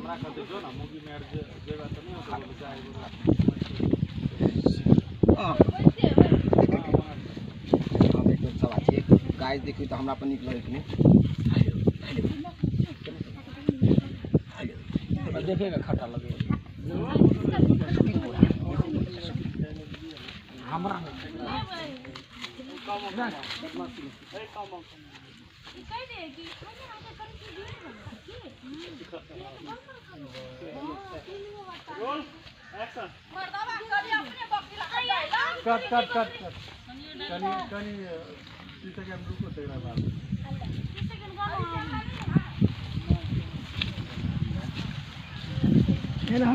हमरा कहते जो ना मूवी में जेबा त नहीं होता जाए देखो सब अच्छे गाइस देखिए तो हमरा पर निक लगे कि नहीं देखेगा खट्टा लगे हमरा कट कट कट कट कनी कनी 30 सेकंड रुको तेरा बात है ना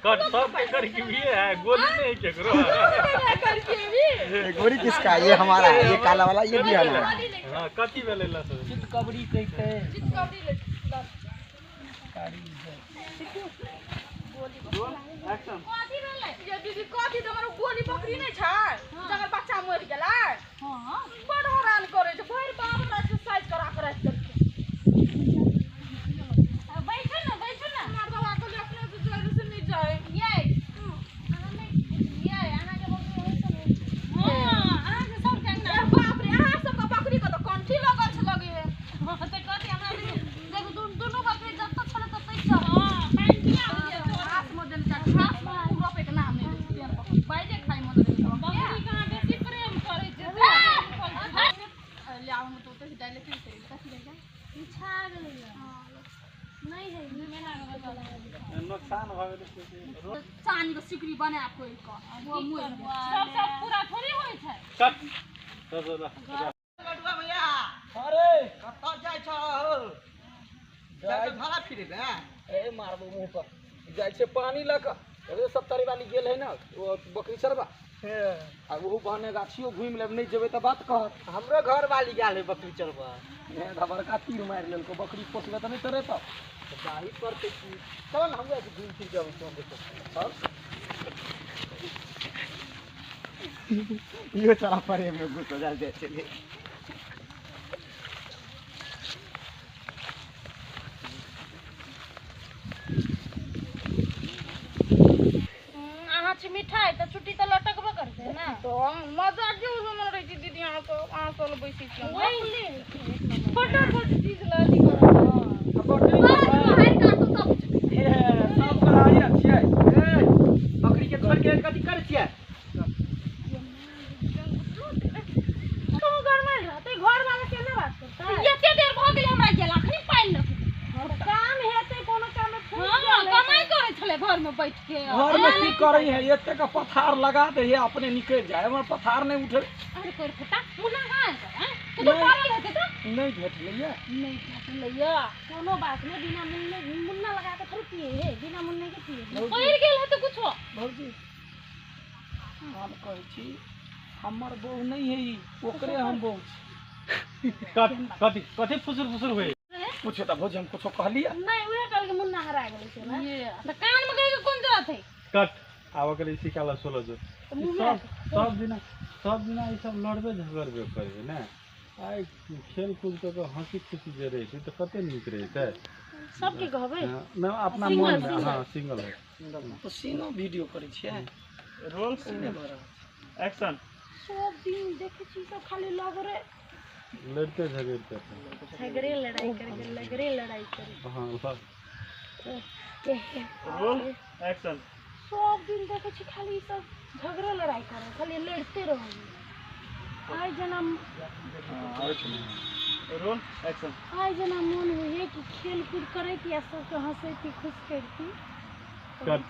कट सब कर के भी है गोली नहीं केकरो गोरी किसका ये हमारा है ये काला वाला ये भी हमारा हां कथि भेलेला तो चित कबड्डी कहते चित कबड्डी ले एक्शन कथि भेलै ये दीदी कथि त हमर गोली बकरी नै छै जकर बच्चा मरि गेलै हां बड़ हैरान करे छै भइर बाप रा एक्सरसाइज करा करे छै बैठो ना मार दवा के अपने से जोर से नहीं जाए ये आना के बकरी होय छै हां आहा के सब के ना बाप रे आहा सब के बकरी के तो कंठी लगल छै लगे हां त कथि हमरा देखो दोनों बकरी जब तक छले तब तक हां पानी पिया हाथ में देन का घास रोपे के नाम नहीं पेड़ पर बाइजे खाई मन बकरी कहां बेसी प्रेम करे छै ले आउ न तो डायलॉग की करी कथि ले जा छा गेलै नहीं है मेरा नुकसान भ गेल चांदी के सिकरी बना कोई का वो मुंह सब पूरा थोड़ी होय छै कट गडुआ भैया अरे कत जाय छ जाय भाड़ा फिरे बे ए मारबो मुंह पर जाय छै पानी ल क अरे 70 वाली गेल है ना वो बकरी चरबा आ वो बहने गाछियो घुम लेब नहीं जेबे त बात कह हमरो घर वाली गेल है बकरी चरबा ए बड़का तीर मार लेलको बकरी पोसले त नहीं तरे त दाही करते की चल हम घूम फिर जाब तो देखो ये चला परे में घुस हो जाए चलिए मिठाई तो छुट्टी तो लटकबे करते ना तो हम मजा जो मन रही थी दीदी यहां तो आंसू बैसी छी फटाफट चीज लादी करो बकरी बाहर का तो सब कराई अच्छी है बकरी के घर के कथि कर छियै तो घर में रहते घर वाला केना बात करता है एते देर भ गेलै हमरा गेला खनी पानी न काम हेते कोनो काम में हां कमाई करे छले घर में बैठ के घर में की करई है एते का पथार लगा दे ये अपने निकल जाए हमर पथार नहीं उठे अरे कर फटा मुन्ना हां तो पागल है तो नहीं भेट लिया कोनो बात नहीं बिना मुन्ना लगा के थोड़ी पिए है बिना मुन्ने के पिए पहिर गेल है तो कुछो भौजी हम कहै छी हमर बहू नहीं है ई ओकरे हम बहू कथि कथि फुसुर होय पूछे त भौजी हम कुछो कहलिया नहीं उहे कल के मुन्ना हरा गेल छै ना त कान में गई के कोन जरूरत है कट आवा के सिकाला 16 जो सब दिन ई सब लड़बे झगड़बे करबे ना आई खेल कूद के हंसी खुशी जे रहे छै त कते नीक रहे छै सबके कहबे ना अपना मन में हां सिंगल है तो सीनो वीडियो करे छियै रोल सीने भरा एक्शन सब दिन देखे छी सब खाली लगरे लड़ते झगड़ते लड़ाई करे हां रोल एक्शन सब दिन देखे छी खाली सब झगड़ा लड़ाई करे खाली लड़ते रहो आई जना रोल एक्शन आई जना मन हुए कि खेल कूद करे कि सबके हंसैती खुश करती कट